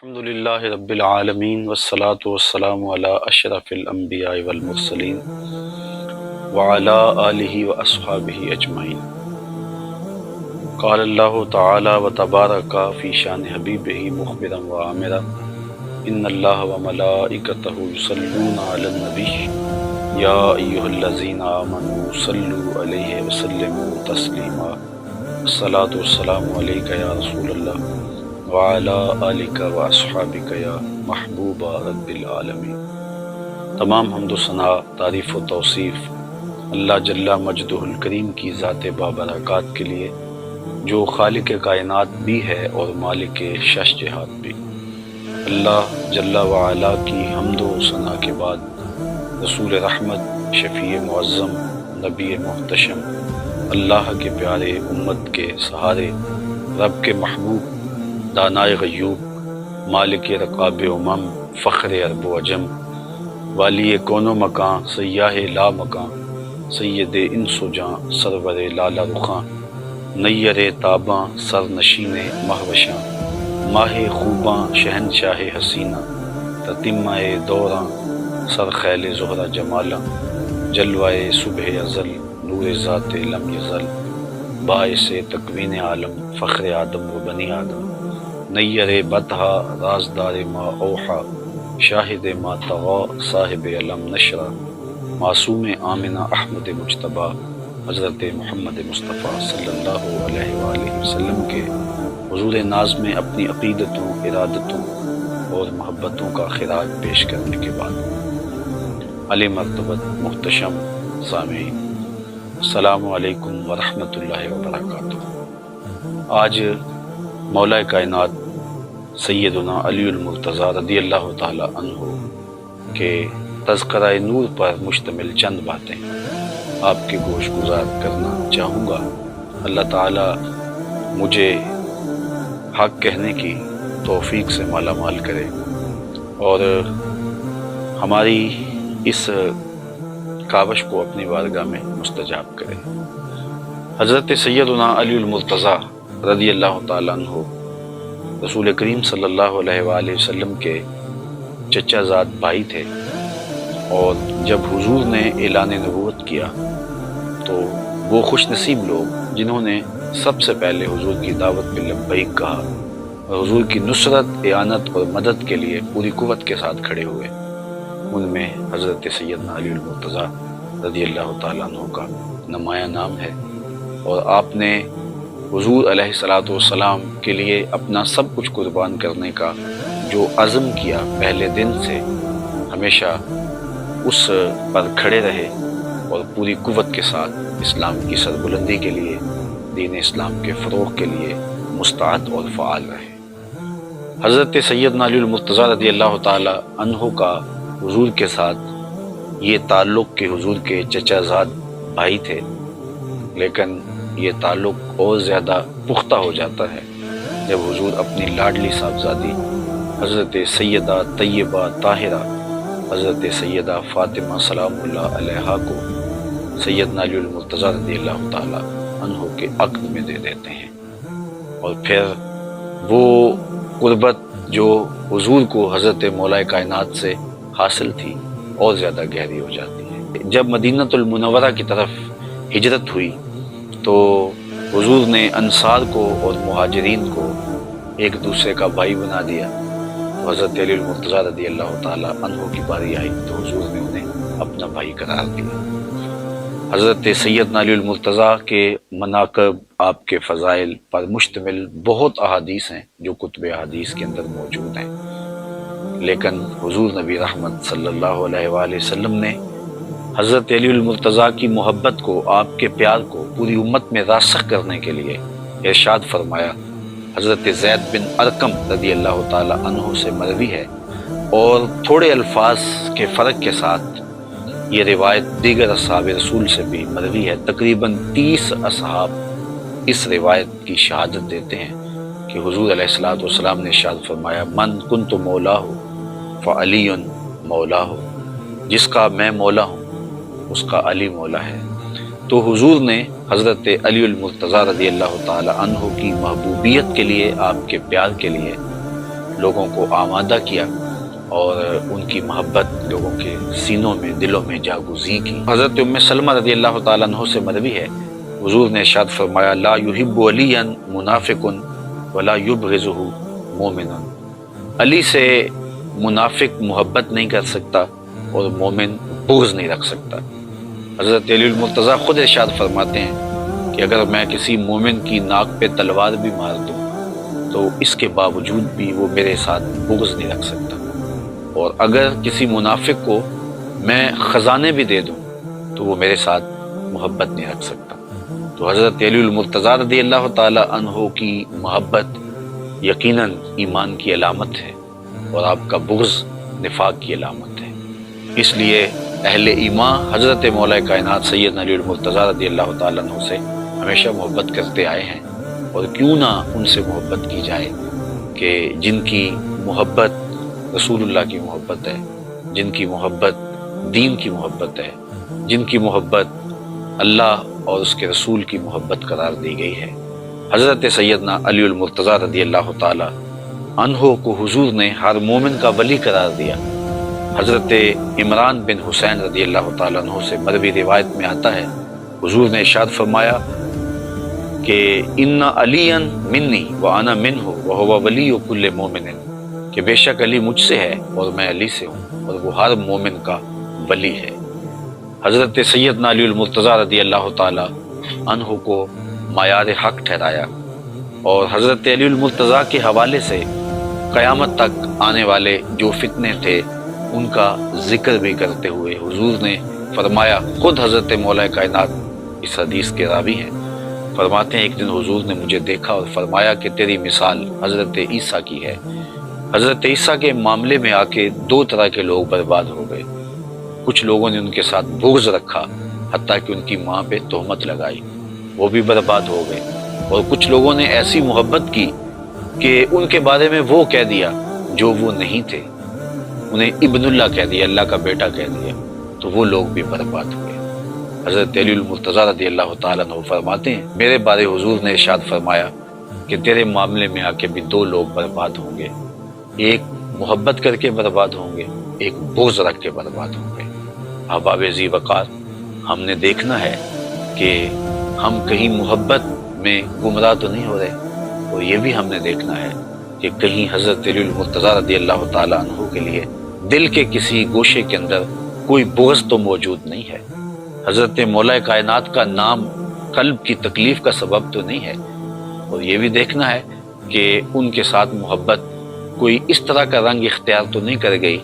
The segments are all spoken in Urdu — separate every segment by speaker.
Speaker 1: الحمدللہ رب العالمین والصلاة والسلام علی اشرف الانبیاء والمرسلین وعلی آلہ واصحابہ اجمعین۔ قال اللہ تعالی وتبارک فی شان حبیبہ مخبرا وآمرا ان اللہ وملائکتہ یصلون علی النبی یا ایہا الذین آمنوا صلوا علیہ وسلموا تسلیما۔ الصلاۃ والسلام علیک یا رسول اللہ وعلی آلک و اصحابک یا محبوب رب العالمین۔ تمام حمد و ثنا، تعریف و توصیف اللہ جل مجدہ الکریم کی ذات بابرکات کے لیے، جو خالق کائنات بھی ہے اور مالک شش جہات بھی۔ اللہ جل وعلا کی حمد و ثنا کے بعد رسول رحمت، شفیع معظم، نبی محتشم، اللہ کے پیارے، امت کے سہارے، رب کے محبوب، دانائے غیوب، مالک رقاب امم، فخر عرب و عجم، والی کون و مکان، سیاہ لا مکان، سید انس و جاں، سرور لالا رخاں، نیر تاباں، سر نشین مہوشاں، ماہ خوباں، شہنشاہ حسینہ، تتمہ دوراں، سر خیل زہرہ جمالاں، جلوائے صبح ازل، نور ذات لم یزل، باعث تکوین عالم، فخر آدم و بنی آدم، نیر بطحا، رازدار ما اوحا، شاہد ما طغا، صاحب علم نشرہ، معصوم آمنہ احمد مجتبیٰ، حضرت محمد مصطفیٰ صلی اللہ علیہ وآلہ وسلم کے حضور ناز میں اپنی عقیدتوں، ارادتوں اور محبتوں کا خراج پیش کرنے کے بعد، علی مرتبت محتشم سامعین، السلام علیکم ورحمۃ اللہ وبرکاتہ۔ آج مولا کائنات سیدنا علی المرتضیٰ رضی اللہ تعالی عنہ کے تذکرہ نور پر مشتمل چند باتیں آپ کے گوش گزار کرنا چاہوں گا۔ اللہ تعالی مجھے حق کہنے کی توفیق سے مالا مال کرے اور ہماری اس کاوش کو اپنی بارگاہ میں مستجاب کرے۔ حضرت سیدنا علی المرتضیٰ رضی اللہ تعالیٰ عنہ رسول کریم صلی اللہ علیہ وآلہ وسلم کے چچا زاد بھائی تھے، اور جب حضور نے اعلان نبوت کیا تو وہ خوش نصیب لوگ جنہوں نے سب سے پہلے حضور کی دعوت پہ لبیک کہا اور حضور کی نصرت، اعانت اور مدد کے لیے پوری قوت کے ساتھ کھڑے ہوئے، ان میں حضرت سیدنا علی المرتضیٰ رضی اللہ تعالیٰ عنہ کا نمایاں نام ہے۔ اور آپ نے حضور علیہ الصلاۃ والسلام کے لیے اپنا سب کچھ قربان کرنے کا جو عزم کیا، پہلے دن سے ہمیشہ اس پر کھڑے رہے اور پوری قوت کے ساتھ اسلام کی سربلندی کے لیے، دین اسلام کے فروغ کے لیے مستعد اور فعال رہے۔ حضرت سیدنا علی المرتضیٰ رضی اللہ تعالی عنہ کا حضور کے ساتھ یہ تعلق کہ حضور کے چچا زاد بھائی تھے، لیکن یہ تعلق اور زیادہ پختہ ہو جاتا ہے جب حضور اپنی لاڈلی صاحبزادی حضرت سیدہ طیبہ طاہرہ حضرت سیدہ فاطمہ سلام اللہ علیہا کو سیدنا علی المرتضیٰ رضی اللہ تعالی عنہ کے عقد میں دے دیتے ہیں، اور پھر وہ قربت جو حضور کو حضرت مولا کائنات سے حاصل تھی اور زیادہ گہری ہو جاتی ہے۔ جب مدینہ المنورہ کی طرف ہجرت ہوئی تو حضور نے انصار کو اور مہاجرین کو ایک دوسرے کا بھائی بنا دیا۔ حضرت علی المرتضیٰ رضی اللہ تعالی عنہ کی باری آئی تو حضور نے انہیں اپنا بھائی قرار دیا۔ حضرت سیدنا علی المرتضیٰ کے مناقب، آپ کے فضائل پر مشتمل بہت احادیث ہیں جو کتب احادیث کے اندر موجود ہیں، لیکن حضور نبی رحمت صلی اللہ علیہ وآلہ وسلم نے حضرت علی المرتضیٰ کی محبت کو، آپ کے پیار کو پوری امت میں راسخ کرنے کے لیے ارشاد فرمایا۔ حضرت زید بن ارقم رضی اللہ تعالی عنہ سے مروی ہے، اور تھوڑے الفاظ کے فرق کے ساتھ یہ روایت دیگر اصحاب رسول سے بھی مروی ہے۔ تقریباً 30 اصحاب اس روایت کی شہادت دیتے ہیں کہ حضور علیہ الصلوۃ والسلام نے ارشاد فرمایا، من کنت مولاہ فعلی مولاہ، جس کا میں مولا ہوں اس کا علی مولا ہے۔ تو حضور نے حضرت علی المرتضیٰ رضی اللہ تعالی عنہ کی محبوبیت کے لیے، آپ کے پیار کے لیے لوگوں کو آمادہ کیا اور ان کی محبت لوگوں کے سینوں میں دلوں میں جاگزی کی۔ حضرت ام سلمہ رضی اللہ تعالیٰ عنہ سے مروی ہے، حضور نے ارشاد فرمایا لا یحب علیا منافق ولا یبغضہ مومن، علی سے منافق محبت نہیں کر سکتا اور مومن بغض نہیں رکھ سکتا۔ حضرت علی المرتضیٰ خود ارشاد فرماتے ہیں کہ اگر میں کسی مومن کی ناک پہ تلوار بھی مار دوں تو اس کے باوجود بھی وہ میرے ساتھ بغض نہیں رکھ سکتا، اور اگر کسی منافق کو میں خزانے بھی دے دوں تو وہ میرے ساتھ محبت نہیں رکھ سکتا۔ تو حضرت علی المرتضیٰ رضی اللہ تعالی عنہ کی محبت یقیناً ایمان کی علامت ہے اور آپ کا بغض نفاق کی علامت ہے۔ اس لیے اہل ایمان حضرت مولا کائنات سیدنا علی المرتضیٰ رضی اللہ تعالیٰ عنہ سے ہمیشہ محبت کرتے آئے ہیں، اور کیوں نہ ان سے محبت کی جائے کہ جن کی محبت رسول اللہ کی محبت ہے، جن کی محبت دین کی محبت ہے، جن کی محبت اللہ اور اس کے رسول کی محبت قرار دی گئی ہے۔ حضرت سیدنا علی المرتضیٰ رضی اللہ تعالی عنہ کو حضور نے ہر مومن کا ولی قرار دیا۔ حضرت عمران بن حسین رضی اللہ تعالیٰ عنہ سے مروی روایت میں آتا ہے، حضور نے ارشاد فرمایا کہ ان علی منی وانا منہ وہو ولی کل مومن، کہ بے شک علی مجھ سے ہے اور میں علی سے ہوں اور وہ ہر مومن کا ولی ہے۔ حضرت سیدنا علی المرتضیٰ رضی اللہ تعالی عنہ کو معیار حق ٹھہرایا، اور حضرت علی المرتضیٰ کے حوالے سے قیامت تک آنے والے جو فتنے تھے ان کا ذکر بھی کرتے ہوئے حضور نے فرمایا، خود حضرت مولا کائنات اس حدیث کے راوی ہیں، فرماتے ہیں ایک دن حضور نے مجھے دیکھا اور فرمایا کہ تیری مثال حضرت عیسیٰ کی ہے۔ حضرت عیسیٰ کے معاملے میں آ کے دو طرح کے لوگ برباد ہو گئے، کچھ لوگوں نے ان کے ساتھ بغض رکھا حتیٰ کہ ان کی ماں پہ تہمت لگائی، وہ بھی برباد ہو گئے، اور کچھ لوگوں نے ایسی محبت کی کہ ان کے بارے میں وہ کہہ دیا جو وہ نہیں تھے، انہیں ابن اللہ کہہ دیا، اللہ کا بیٹا کہہ دیا، تو وہ لوگ بھی برباد ہوئے۔ حضرت علی المرتضیٰ رضی اللہ تعالیٰ عنہ فرماتے ہیں میرے بارے حضور نے ارشاد فرمایا کہ تیرے معاملے میں آ کے بھی دو لوگ برباد ہوں گے، ایک محبت کر کے برباد ہوں گے، ایک بغض رکھ کے برباد ہوں گے۔ احباب ذی وقار، ہم نے دیکھنا ہے کہ ہم کہیں محبت میں گمراہ تو نہیں ہو رہے، اور یہ بھی ہم نے دیکھنا ہے کہ کہیں حضرت علی المرتضیٰ رضی اللہ تعالیٰ عنہ کے لیے دل کے کسی گوشے کے اندر کوئی بغض تو موجود نہیں ہے، حضرت مولا کائنات کا نام قلب کی تکلیف کا سبب تو نہیں ہے، اور یہ بھی دیکھنا ہے کہ ان کے ساتھ محبت کوئی اس طرح کا رنگ اختیار تو نہیں کر گئی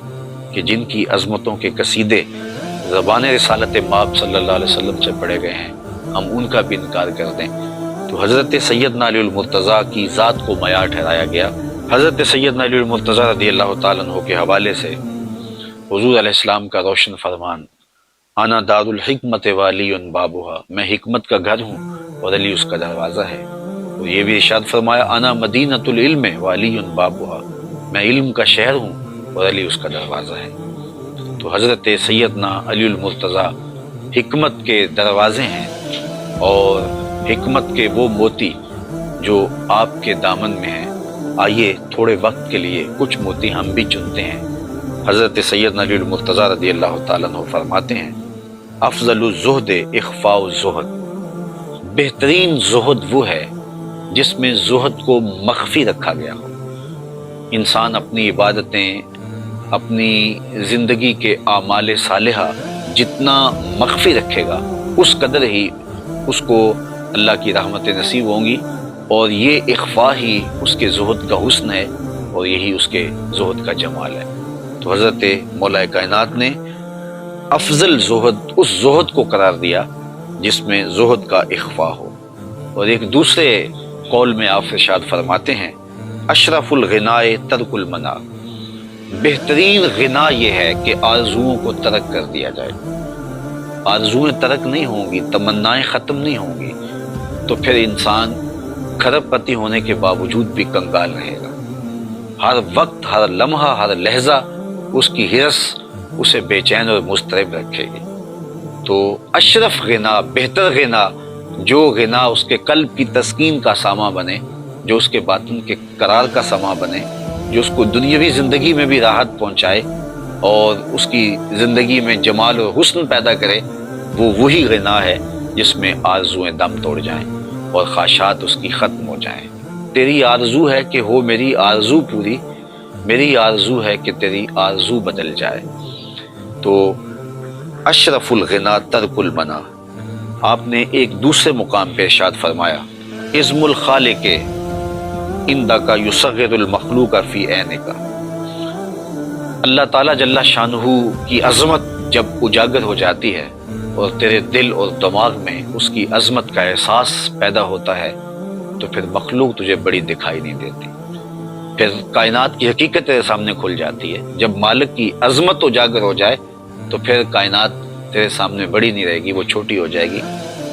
Speaker 1: کہ جن کی عظمتوں کے قصیدے زبان رسالت مآب صلی اللہ علیہ وسلم سے پڑھے گئے ہیں ہم ان کا بھی انکار کر دیں۔ تو حضرت سیدنا علی المرتضیٰ کی ذات کو معیار ٹھہرایا گیا۔ حضرت سیدنا علی المرتضیٰ رضی اللہ تعالیٰ عنہ کے حوالے سے حضور علیہ السلام کا روشن فرمان، انا دار الحکمت والی بابها، میں حکمت کا گھر ہوں اور علی اس کا دروازہ ہے۔ اور یہ بھی ارشاد فرمایا انا مدینۃ العلم والی بابها، میں علم کا شہر ہوں اور علی اس کا دروازہ ہے۔ تو حضرت سیدنا علی المرتضیٰ حکمت کے دروازے ہیں، اور حکمت کے وہ موتی جو آپ کے دامن میں ہیں۔ آئیے تھوڑے وقت کے لیے کچھ موتی ہم بھی چنتے ہیں۔ حضرت سیدنا علی المرتضیٰ رضی اللہ تعالیٰ عنہ فرماتے ہیں افضل الزہد اخفاء الزہد، بہترین زہد وہ ہے جس میں زہد کو مخفی رکھا گیا ہو۔ انسان اپنی عبادتیں، اپنی زندگی کے اعمال صالحہ جتنا مخفی رکھے گا اس قدر ہی اس کو اللہ کی رحمتیں نصیب ہوں گی، اور یہ اخفاء ہی اس کے زہد کا حسن ہے، اور یہی اس کے زہد کا جمال ہے۔ تو حضرت مولا کائنات نے افضل زہد اس زہد کو قرار دیا جس میں زہد کا اخفاء ہو۔ اور ایک دوسرے قول میں آپ ارشاد فرماتے ہیں اشرف الغناء ترک المنع، بہترین غنا یہ ہے کہ آرزوؤں کو ترک کر دیا جائے۔ آرزوئیں ترک نہیں ہوں گی، تمنائیں ختم نہیں ہوں گی، تو پھر انسان کھرب پتی ہونے کے باوجود بھی کنگال رہے گا۔ ہر وقت، ہر لمحہ، ہر لہجہ اس کی ہرس اسے بے چین اور مضطرب رکھے گی۔ تو اشرف غنا، بہتر غنا، جو غنا اس کے قلب کی تسکین کا ساما بنے، جو اس کے باطن کے قرار کا ساما بنے، جو اس کو دنیاوی زندگی میں بھی راحت پہنچائے اور اس کی زندگی میں جمال و حسن پیدا کرے، وہ وہی غنا ہے جس میں آرزویں دم توڑ جائیں اور خواہشات اس کی ختم ہو جائیں۔ تیری آرزو ہے کہ ہو میری آرزو پوری، میری آرزو ہے کہ تیری آرزو بدل جائے۔ تو اشرف الغنا ترک المنا، آپ نے ایک دوسرے مقام پہ ارشاد فرمایا، عزم الخالق عندک یصغر المخلوق فی عینک۔ اللہ تعالیٰ جل شانہ کی عظمت جب اجاگر ہو جاتی ہے اور تیرے دل اور دماغ میں اس کی عظمت کا احساس پیدا ہوتا ہے تو پھر مخلوق تجھے بڑی دکھائی نہیں دیتی، پھر کائنات کی حقیقت تیرے سامنے کھل جاتی ہے۔ جب مالک کی عظمت اجاگر ہو جائے تو پھر کائنات تیرے سامنے بڑی نہیں رہے گی، وہ چھوٹی ہو جائے گی۔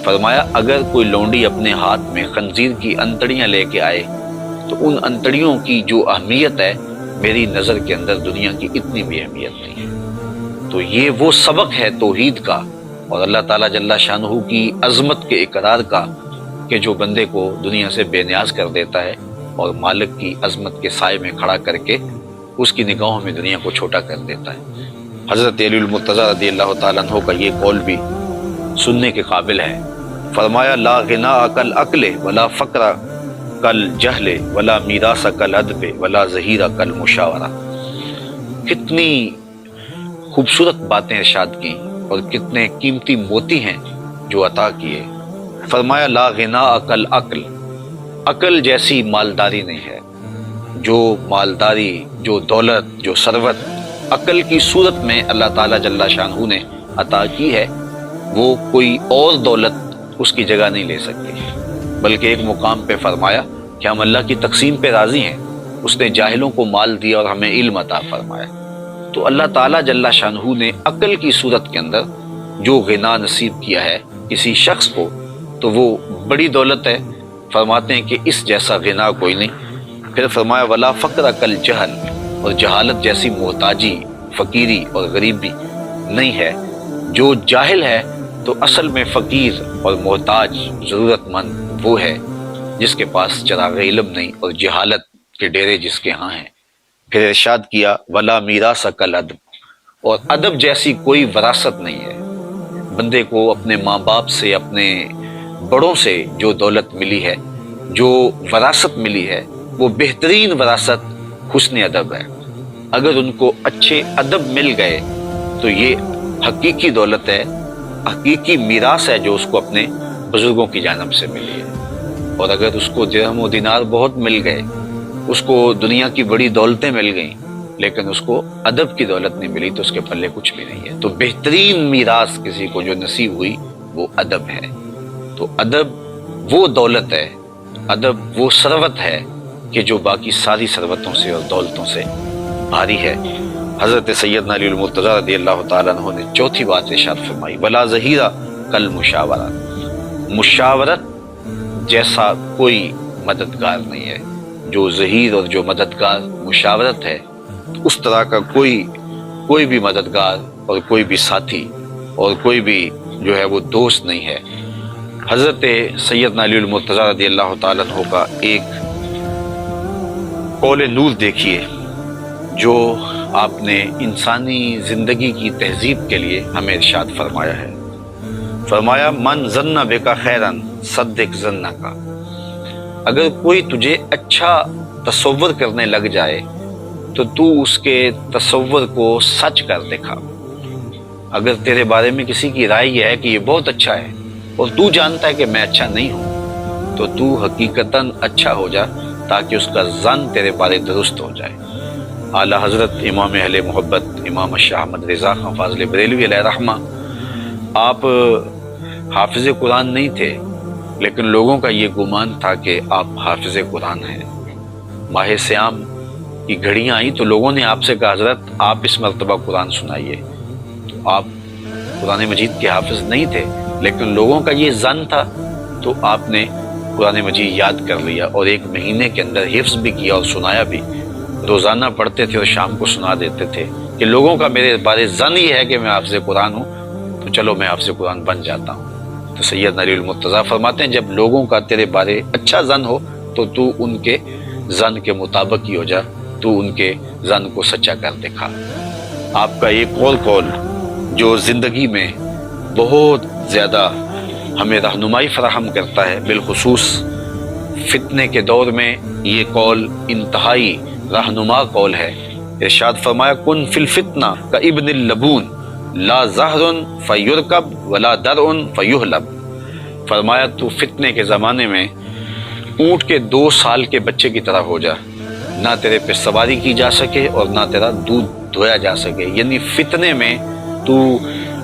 Speaker 1: فرمایا اگر کوئی لونڈی اپنے ہاتھ میں خنزیر کی انتڑیاں لے کے آئے تو ان انتڑیوں کی جو اہمیت ہے میری نظر کے اندر دنیا کی اتنی بھی اہمیت نہیں ہے۔ تو یہ وہ سبق ہے توحید کا اور اللہ تعالیٰ جل شانہ کی عظمت کے اقرار کا کہ جو بندے کو دنیا سے بے نیاز کر دیتا ہے اور مالک کی عظمت کے سائے میں کھڑا کر کے اس کی نگاہوں میں دنیا کو چھوٹا کر دیتا ہے۔ حضرت علی المرتضیٰ رضی اللہ تعالیٰ عنہ کا یہ قول بھی سننے کے قابل ہے۔ فرمایا لا غنا کل عقل ولا فقر کل جہل ولا میراث کل ادب ولا ظہیر کل مشاورہ۔ کتنی خوبصورت باتیں ارشاد کی اور کتنے قیمتی موتی ہیں جو عطا کیے۔ فرمایا لا غنا کل عقل، عقل جیسی مالداری نہیں ہے۔ جو مالداری، جو دولت، جو ثروت عقل کی صورت میں اللہ تعالیٰ جل شانہ نے عطا کی ہے، وہ کوئی اور دولت اس کی جگہ نہیں لے سکتی۔ بلکہ ایک مقام پہ فرمایا کہ ہم اللہ کی تقسیم پہ راضی ہیں، اس نے جاہلوں کو مال دیا اور ہمیں علم عطا فرمایا۔ تو اللہ تعالیٰ جل شانہ نے عقل کی صورت کے اندر جو غنا نصیب کیا ہے کسی شخص کو تو وہ بڑی دولت ہے۔ فرماتے ہیں کہ اس جیسا غنا کوئی نہیں۔ پھر فرمایا ولا فقر کل جہل، اور جہالت جیسی محتاجی، فقیری اور غریبی نہیں ہے۔ جو جاہل ہے تو اصل میں فقیر اور محتاج ضرورت مند وہ ہے جس کے پاس چراغ علم نہیں اور جہالت کے ڈیرے جس کے ہاں ہیں۔ پھر ارشاد کیا ولا میراث کل ادب، اور ادب جیسی کوئی وراثت نہیں ہے۔ بندے کو اپنے ماں باپ سے، اپنے بڑوں سے جو دولت ملی ہے، جو وراثت ملی ہے، وہ بہترین وراثت حسن ادب ہے۔ اگر ان کو اچھے ادب مل گئے تو یہ حقیقی دولت ہے، حقیقی میراث ہے جو اس کو اپنے بزرگوں کی جانب سے ملی ہے۔ اور اگر اس کو درہم و دینار بہت مل گئے، اس کو دنیا کی بڑی دولتیں مل گئیں، لیکن اس کو ادب کی دولت نہیں ملی تو اس کے پلے کچھ بھی نہیں ہے۔ تو بہترین میراث کسی کو جو نصیب ہوئی وہ ادب ہے۔ تو ادب وہ دولت ہے، ادب وہ ثروت ہے کہ جو باقی ساری ثروتوں سے اور دولتوں سے بھاری ہے۔ حضرت سیدنا علی المرتضیٰ رضی اللہ تعالیٰ عنہ نے چوتھی بات ارشاد فرمائی ولا ظہیرہ کل مشاورہ، مشاورت جیسا کوئی مددگار نہیں ہے۔ جو ظہیر اور جو مددگار مشاورت ہے، اس طرح کا کوئی بھی مددگار اور کوئی بھی ساتھی اور کوئی بھی جو ہے وہ دوست نہیں ہے۔ حضرت سیدنا علی المرتضیٰ رضی اللہ تعالیٰ عنہ کا ایک قول نور دیکھیے جو آپ نے انسانی زندگی کی تہذیب کے لیے ہمیں ارشاد فرمایا ہے۔ فرمایا من ظن بک خیرا صدق ظنک، اگر کوئی تجھے اچھا تصور کرنے لگ جائے تو تو اس کے تصور کو سچ کر دکھا۔ اگر تیرے بارے میں کسی کی رائے یہ ہے کہ یہ بہت اچھا ہے اور تو جانتا ہے کہ میں اچھا نہیں ہوں، تو تو حقیقتاً اچھا ہو جا تاکہ اس کا ظن تیرے بارے درست ہو جائے۔ اعلیٰ حضرت امام اہل محبت امام شاہ احمد رضا خان فاضل بریلوی علیہ رحمہ، آپ حافظ قرآن نہیں تھے، لیکن لوگوں کا یہ گمان تھا کہ آپ حافظ قرآن ہیں۔ ماہ سیام کی گھڑیاں آئیں تو لوگوں نے آپ سے کہا حضرت آپ اس مرتبہ قرآن سنائیے۔ تو آپ قرآن مجید کے حافظ نہیں تھے، لیکن لوگوں کا یہ ظن تھا تو آپ نے قرآن مجید یاد کر لیا اور ایک مہینے کے اندر حفظ بھی کیا اور سنایا بھی۔ روزانہ پڑھتے تھے اور شام کو سنا دیتے تھے کہ لوگوں کا میرے بارے ظن یہ ہے کہ میں حافظ قرآن ہوں، تو چلو میں حافظ قرآن بن جاتا ہوں۔ تو سید علی المرتضیٰ فرماتے ہیں جب لوگوں کا تیرے بارے اچھا ظن ہو تو تو ان کے ظن کے مطابق ہی ہو جا تو ان کے زن کو سچا کر دکھا۔ آپ کا ایک اور قول جو زندگی میں بہت زیادہ ہمیں رہنمائی فراہم کرتا ہے، بالخصوص فتنے کے دور میں یہ قول انتہائی رہنما قول ہے۔ ارشاد فرمایا کن فی الفتنہ کابن اللبون لا زہر فیرکب ولا درع فیحلب۔ فرمایا تو فتنے کے زمانے میں اونٹ کے 2 سال کے بچے کی طرح ہو جا، نہ تیرے پہ سواری کی جا سکے اور نہ تیرا دودھ دھویا جا سکے، یعنی فتنے میں تو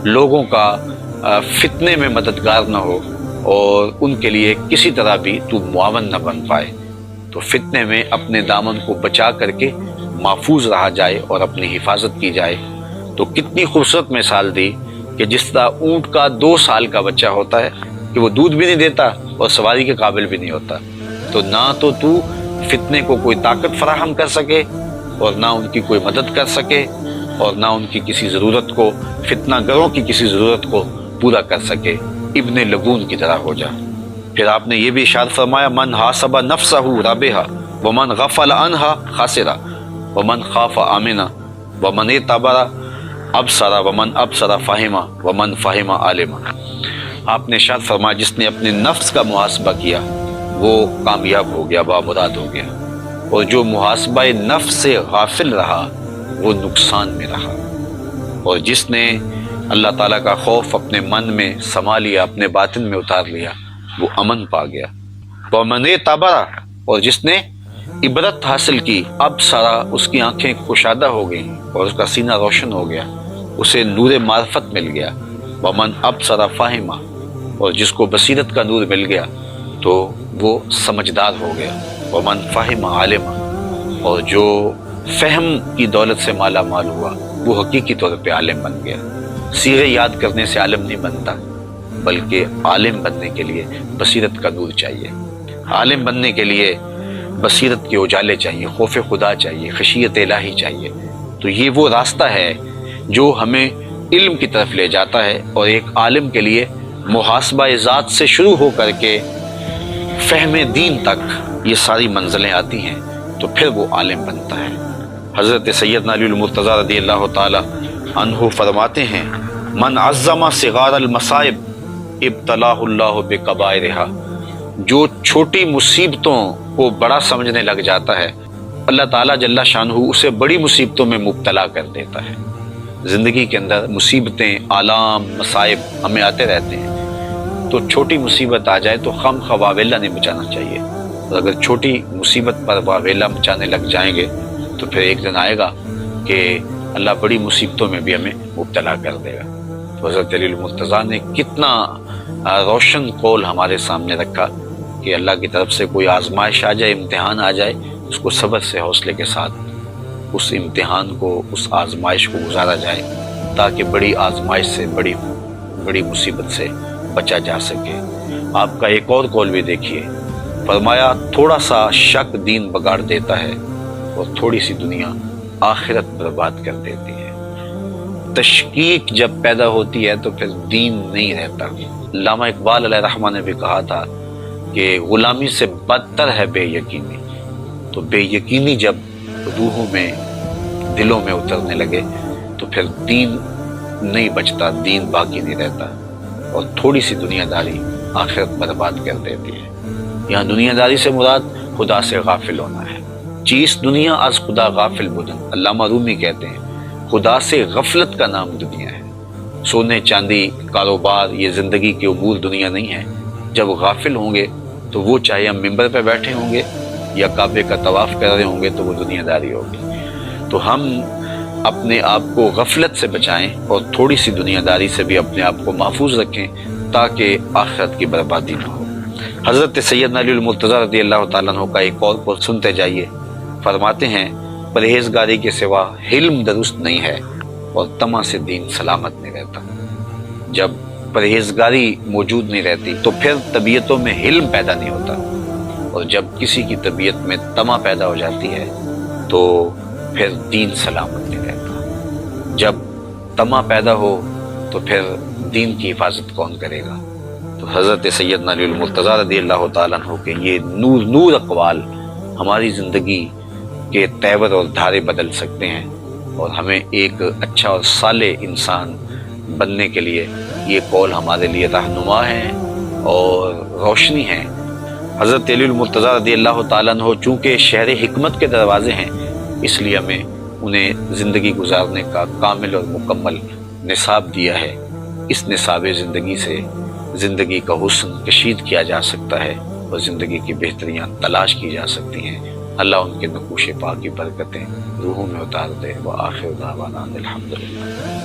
Speaker 1: لوگوں کا فتنے میں مددگار نہ ہو اور ان کے لیے کسی طرح بھی تو معاون نہ بن پائے، تو فتنے میں اپنے دامن کو بچا کر کے محفوظ رہا جائے اور اپنی حفاظت کی جائے۔ تو کتنی خوبصورت مثال دی کہ جس طرح اونٹ کا 2 سال کا بچہ ہوتا ہے کہ وہ دودھ بھی نہیں دیتا اور سواری کے قابل بھی نہیں ہوتا، تو نہ تو فتنے کو کوئی طاقت فراہم کر سکے اور نہ ان کی کوئی مدد کر سکے اور نہ ان کی کسی ضرورت کو، فتنہ گروں کی کسی ضرورت کو پورا کر سکے، ابن لبون کی طرح ہو جا۔ پھر آپ نے یہ بھی ارشاد فرمایا من حاسب نفسہ رابحا ومن غفل عنہا خاسرا ومن خاف آمنا ومن اعتبر ابصر ومن ابصر فہما ومن فہم عالما۔ آپ نے ارشاد فرمایا جس نے اپنے نفس کا محاسبہ کیا وہ کامیاب ہو گیا، بامراد ہو گیا، اور جو محاسبہ نفس سے غافل رہا وہ نقصان میں رہا، اور جس نے اللہ تعالیٰ کا خوف اپنے من میں سما لیا، اپنے باطن میں اتار لیا، وہ امن پا گیا۔ ومن اعتبر، اور جس نے عبرت حاصل کی، اب سارا اس کی آنکھیں کشادہ ہو گئیں اور اس کا سینہ روشن ہو گیا، اسے نور معرفت مل گیا۔ ومن ابصر فہما، اور جس کو بصیرت کا نور مل گیا تو وہ سمجھدار ہو گیا۔ ومن فہم عالما، اور جو فہم کی دولت سے مالا مال ہوا وہ حقیقی طور پہ عالم بن گیا۔ سیغے یاد کرنے سے عالم نہیں بنتا، بلکہ عالم بننے کے لیے بصیرت کا نور چاہیے، عالم بننے کے لیے بصیرت کے اجالے چاہیے، خوف خدا چاہیے، خشیت الہی چاہیے۔ تو یہ وہ راستہ ہے جو ہمیں علم کی طرف لے جاتا ہے، اور ایک عالم کے لیے محاسبہ ذات سے شروع ہو کر کے فہم دین تک یہ ساری منزلیں آتی ہیں، تو پھر وہ عالم بنتا ہے۔ حضرت سیدنا علی المرتضیٰ رضی اللہ تعالی عنہ فرماتے ہیں من عظم صغار المصائب ابتلاہ اللہ بکبائرہا، جو چھوٹی مصیبتوں کو بڑا سمجھنے لگ جاتا ہے اللہ تعالیٰ جل شانہ اسے بڑی مصیبتوں میں مبتلا کر دیتا ہے۔ زندگی کے اندر مصیبتیں، آلام، مصائب ہمیں آتے رہتے ہیں، تو چھوٹی مصیبت آ جائے تو خم خواہ واویلا نہیں مچانا چاہیے، اور اگر چھوٹی مصیبت پر واویلا مچانے لگ جائیں گے تو پھر ایک دن آئے گا کہ اللہ بڑی مصیبتوں میں بھی ہمیں مبتلا کر دے گا۔ تو حضرت علی المرتضیٰ نے کتنا روشن قول ہمارے سامنے رکھا کہ اللہ کی طرف سے کوئی آزمائش آ جائے، امتحان آ جائے، اس کو صبر سے، حوصلے کے ساتھ اس امتحان کو، اس آزمائش کو گزارا جائے، تاکہ بڑی آزمائش سے، بڑی مصیبت سے بچا جا سکے۔ آپ کا ایک اور قول بھی دیکھیے، فرمایا تھوڑا سا شک دین بگاڑ دیتا ہے اور تھوڑی سی دنیا آخرت برباد کر دیتی ہے۔ تشکیک جب پیدا ہوتی ہے تو پھر دین نہیں رہتا۔ علامہ اقبال علیہ رحمہ نے بھی کہا تھا کہ غلامی سے بدتر ہے بے یقینی۔ تو بے یقینی جب روحوں میں، دلوں میں اترنے لگے تو پھر دین نہیں بچتا، دین باقی نہیں رہتا، اور تھوڑی سی دنیا داری آخرت برباد کر دیتی ہے۔ یہاں دنیا داری سے مراد خدا سے غافل ہونا ہے۔ چیز دنیا از خدا غافل بدن، علامہ رومی کہتے ہیں خدا سے غفلت کا نام دنیا ہے۔ سونے چاندی، کاروبار، یہ زندگی کے امور دنیا نہیں ہے۔ جب غافل ہوں گے تو وہ چاہے ہم ممبر پہ بیٹھے ہوں گے یا کعبے کا طواف کر رہے ہوں گے تو وہ دنیا داری ہوگی۔ تو ہم اپنے آپ کو غفلت سے بچائیں اور تھوڑی سی دنیا داری سے بھی اپنے آپ کو محفوظ رکھیں تاکہ آخرت کی بربادی نہ ہو۔ حضرت سیدنا علی المرتضیٰ رضی اللہ تعالیٰ عنہ کا ایک اور قول سنتے جائیے، فرماتے ہیں پرہیزگاری کے سوا حلم درست نہیں ہے اور طمع سے دین سلامت نہیں رہتا۔ جب پرہیزگاری موجود نہیں رہتی تو پھر طبیعتوں میں حلم پیدا نہیں ہوتا، اور جب کسی کی طبیعت میں طمع پیدا ہو جاتی ہے تو پھر دین سلامت نہیں رہتا۔ جب طمع پیدا ہو تو پھر دین کی حفاظت کون کرے گا؟ تو حضرت سیدنا علی المرتضیٰ رضی اللہ تعالیٰ عنہ کے یہ نور اقوال ہماری زندگی کے تیور اور دھارے بدل سکتے ہیں، اور ہمیں ایک اچھا اور صالح انسان بننے کے لیے یہ قول ہمارے لیے رہنما ہے اور روشنی ہے۔ حضرت علی المرتضیٰ رضی اللہ تعالیٰ عنہ چونکہ شہر حکمت کے دروازے ہیں، اس لیے ہمیں انہیں زندگی گزارنے کا کامل اور مکمل نصاب دیا ہے۔ اس نصاب زندگی سے زندگی کا حسن کشید کیا جا سکتا ہے اور زندگی کی بہتریاں تلاش کی جا سکتی ہیں۔ اللہ ان کے نقوش پاک کی برکتیں روحوں میں اتار دے۔ وآخر دعوانا الحمدللہ۔